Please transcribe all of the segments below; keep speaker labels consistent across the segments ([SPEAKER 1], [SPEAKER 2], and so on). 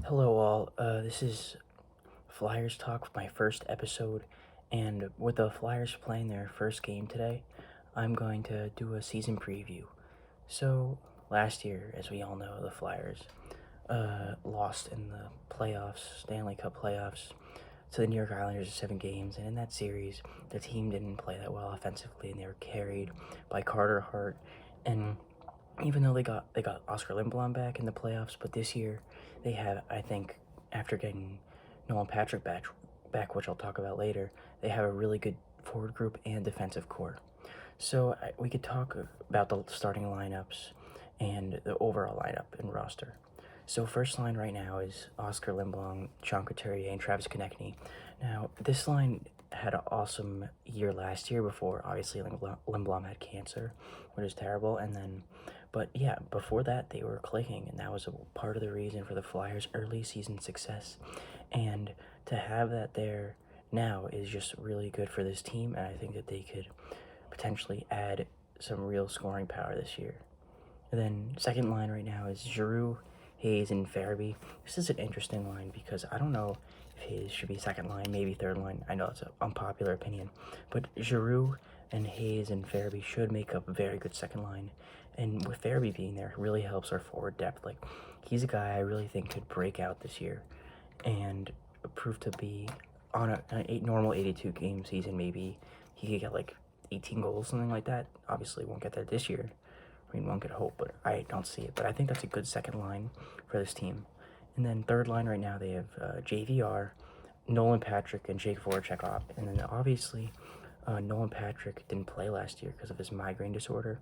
[SPEAKER 1] Hello, all. This is Flyers Talk, my first episode, and with the Flyers playing their first game today, I'm going to do a season preview. So, last year, as we all know, the Flyers lost in the playoffs, Stanley Cup playoffs, to the New York Islanders in 7 games, and in that series, the team didn't play that well offensively, and they were carried by Carter Hart, and even though they got Oscar Lindblom back in the playoffs, but this year they have, I think, after getting Nolan Patrick back, which I'll talk about later, they have a really good forward group and defensive core. So we could talk about the starting lineups and the overall lineup and roster. So first line right now is Oscar Lindblom, Sean Couturier, and Travis Konechny. Now this line had an awesome year last year before obviously Lindblom had cancer, which is terrible, and then but yeah, before that they were clicking, and that was a part of the reason for the Flyers' early season success. And to have that there now is just really good for this team, and I think that they could potentially add some real scoring power this year. And then second line right now is Giroux, Hayes, and Farabee. This is an interesting line because I don't know if Hayes should be second line, maybe third line. I know it's an unpopular opinion, but Giroux and Hayes and Farabee should make up a very good second line. And with Farabee being there, it really helps our forward depth. Like, he's a guy I really think could break out this year and prove to be on a normal 82 game season. Maybe he could get like 18 goals, something like that. Obviously, won't get that this year. I mean, one could hope, but I don't see it. But I think that's a good second line for this team. And then third line right now, they have JVR, Nolan Patrick, and Jake Voracek off. And then obviously, Nolan Patrick didn't play last year because of his migraine disorder.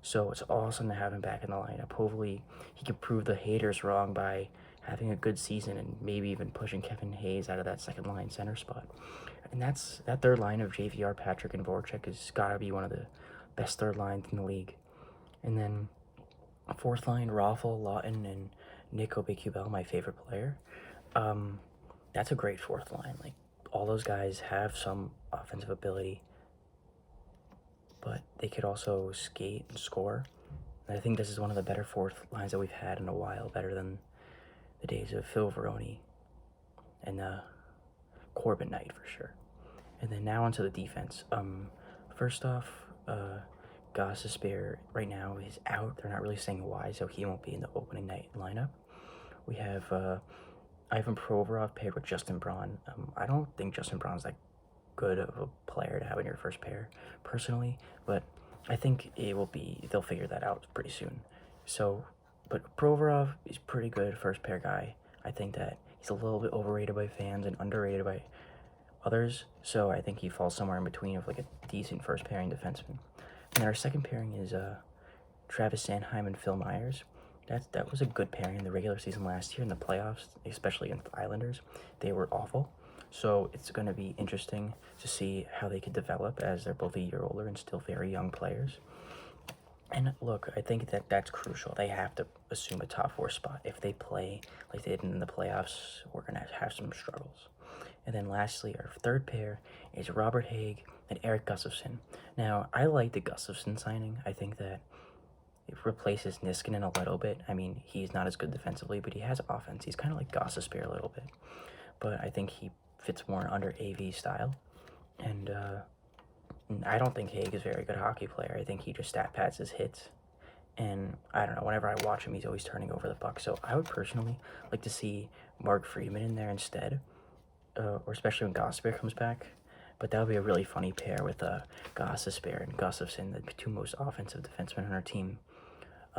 [SPEAKER 1] So it's awesome to have him back in the lineup. Hopefully, he can prove the haters wrong by having a good season and maybe even pushing Kevin Hayes out of that second line center spot. And that third line of JVR, Patrick, and Voracek has got to be one of the best third lines in the league. And then fourth line, Raffle, Lawton, and Nick Aube-Kubel, my favorite player. That's a great fourth line. Like, all those guys have some offensive ability, but they could also skate and score. And I think this is one of the better fourth lines that we've had in a while, better than the days of Phil Veroni and Corbin Knight for sure. And then now onto the defense. First off, Gostisbehere right now is out. They're not really saying why, so he won't be in the opening night lineup. We have Ivan Provorov paired with Justin Braun. I don't think Justin Braun's that good of a player to have in your first pair, personally, but I think they'll figure that out pretty soon. So, but Provorov is pretty good first pair guy. I think that he's a little bit overrated by fans and underrated by others, so I think he falls somewhere in between of like a decent first pairing defenseman. And then our second pairing is Travis Sanheim and Phil Myers. That was a good pairing in the regular season last year. In the playoffs, especially against the Islanders, they were awful. So it's going to be interesting to see how they could develop, as they're both a year older and still very young players. And look, I think that that's crucial. They have to assume a top four spot. If they play like they did in the playoffs, we're going to have some struggles. And then lastly, our third pair is Robert Haig and Eric Gustafsson. Now, I like the Gustafsson signing. I think that it replaces Niskanen a little bit. I mean, he's not as good defensively, but he has offense. He's kind of like Gostisbehere a little bit. But I think he fits more under AV style. And I don't think Haig is a very good hockey player. I think he just stat pads his hits. And I don't know, whenever I watch him, he's always turning over the puck. So I would personally like to see Mark Friedman in there instead, or especially when Gostisbehere comes back. But that would be a really funny pair with Gostisbehere and Gustafsson, the two most offensive defensemen on our team.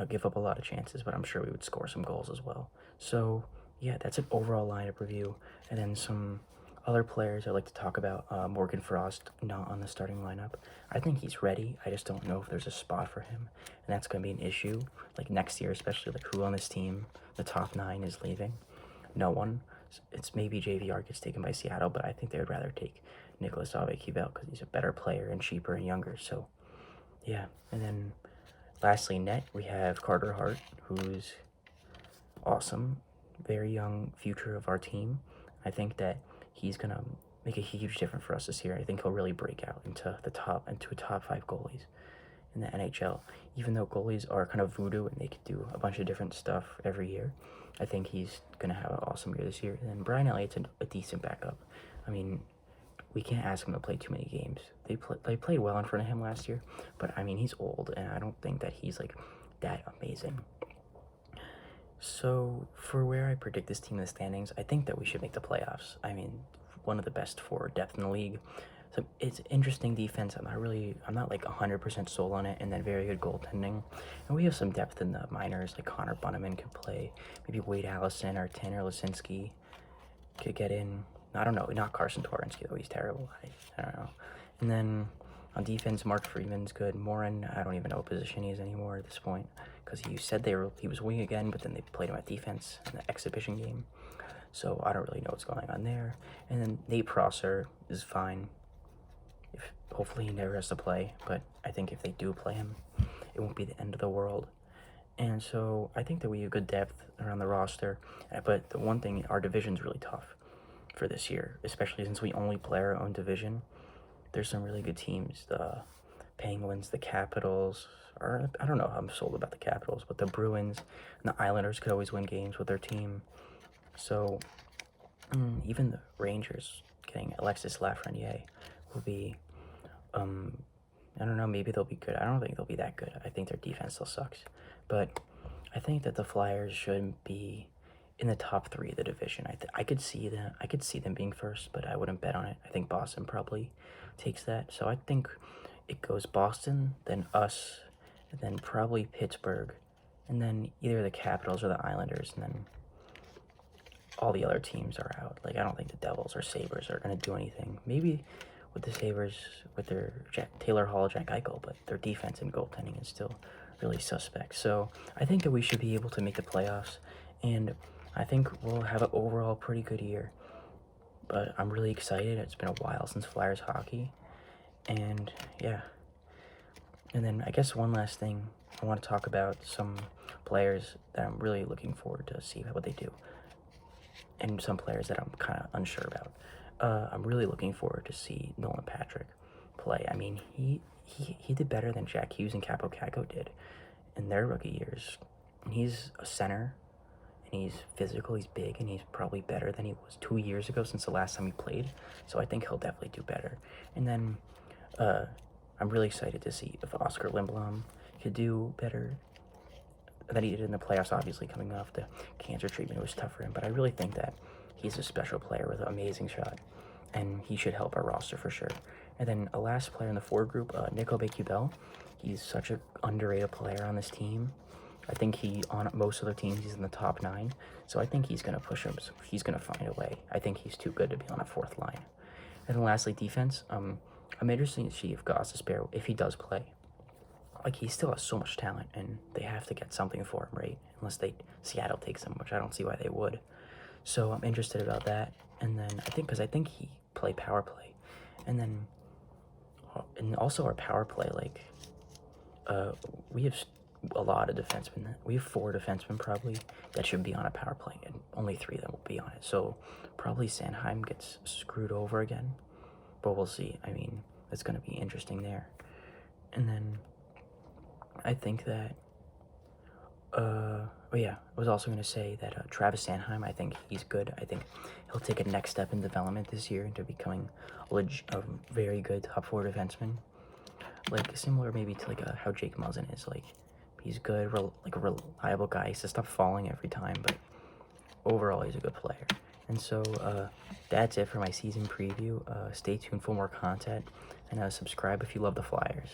[SPEAKER 1] Give up a lot of chances, but I'm sure we would score some goals as well. So yeah, that's an overall lineup review. And then some other players I'd like to talk about. Morgan Frost, not on the starting lineup. I think he's ready. I just don't know if there's a spot for him, and that's going to be an issue. Like next year, especially, like who on this team, the top 9 is leaving? No one. It's maybe JVR gets taken by Seattle, but I think they would rather take Nicolas Aube-Kubel because he's a better player and cheaper and younger. So yeah, and then lastly, net, we have Carter Hart, who's awesome, very young future of our team. I think that he's gonna make a huge difference for us this year. I think he'll really break out into a top 5 goalies. in the NHL. Even though goalies are kind of voodoo and they could do a bunch of different stuff every year, I think he's going to have an awesome year this year. And Brian Elliott's a decent backup. I mean, we can't ask him to play too many games. They played well in front of him last year, but I mean, he's old, and I don't think that he's like that amazing. So for where I predict this team in the standings, I think that we should make the playoffs. I mean, one of the best forward depth in the league. So it's interesting defense. I'm not like 100% sold on it, and then very good goaltending. And we have some depth in the minors, like Connor Bunnaman could play. Maybe Wade Allison or Tanner Lisinski could get in. I don't know, not Carson Torrensky, though. He's terrible. I don't know. And then on defense, Mark Freeman's good. Morin, I don't even know what position he is anymore at this point, because he said he was wing again, but then they played him at defense in the exhibition game. So I don't really know what's going on there. And then Nate Prosser is fine. Hopefully he never has to play, but I think if they do play him, it won't be the end of the world. And so I think that we have good depth around the roster. But the one thing, our division's really tough for this year, especially since we only play our own division. There's some really good teams. The Penguins, the Capitals, or I don't know how I'm sold about the Capitals, but the Bruins and the Islanders could always win games with their team. So even the Rangers getting Alexis Lafreniere will be, I don't know, maybe they'll be good. I don't think they'll be that good. I think their defense still sucks. But I think that the Flyers should be in the top 3 of the division. I could see them being first, but I wouldn't bet on it. I think Boston probably takes that. So I think it goes Boston, then us, and then probably Pittsburgh, and then either the Capitals or the Islanders, and then all the other teams are out. Like, I don't think the Devils or Sabres are going to do anything. Maybe with the Sabres, with their Taylor Hall, Jack Eichel, but their defense and goaltending is still really suspect. So I think that we should be able to make the playoffs, and I think we'll have an overall pretty good year. But I'm really excited. It's been a while since Flyers hockey, and yeah. And then I guess one last thing, I want to talk about some players that I'm really looking forward to see what they do, and some players that I'm kind of unsure about. I'm really looking forward to see Nolan Patrick play. I mean, he did better than Jack Hughes and Capo Caco did in their rookie years. He's a center, and he's physical, he's big, and he's probably better than he was 2 years ago since the last time he played. So I think he'll definitely do better. And then I'm really excited to see if Oscar Lindblom could do better than he did in the playoffs. Obviously, coming off the cancer treatment, it was tough for him, but I really think that he's a special player with an amazing shot, and he should help our roster for sure. And then a last player in the forward group, Nico Becky-Bell. He's such an underrated player on this team. I think on most of their teams, he's in the top 9. So I think he's going to push him. He's going to find a way. I think he's too good to be on a 4th line. And then lastly, defense. I'm interested to see if Gostisbehere, if he does play. Like, he still has so much talent, and they have to get something for him, right? Unless Seattle takes him, which I don't see why they would. So I'm interested about that. And then because I think he play power play. And then, and also our power play, like, we have a lot of defensemen. We have 4 defensemen probably that should be on a power play, and only 3 that will be on it. So probably Sanheim gets screwed over again, but we'll see. I mean, it's going to be interesting there. And then I think that, I was also going to say that Travis Sanheim, I think he's good. I think he'll take a next step in development this year into becoming a very good top 4 defenseman. Like, similar maybe to like how Jake Muzzin is. Like, he's good, like a reliable guy. He has to stop falling every time, but overall he's a good player. And so that's it for my season preview. Stay tuned for more content, and subscribe if you love the Flyers.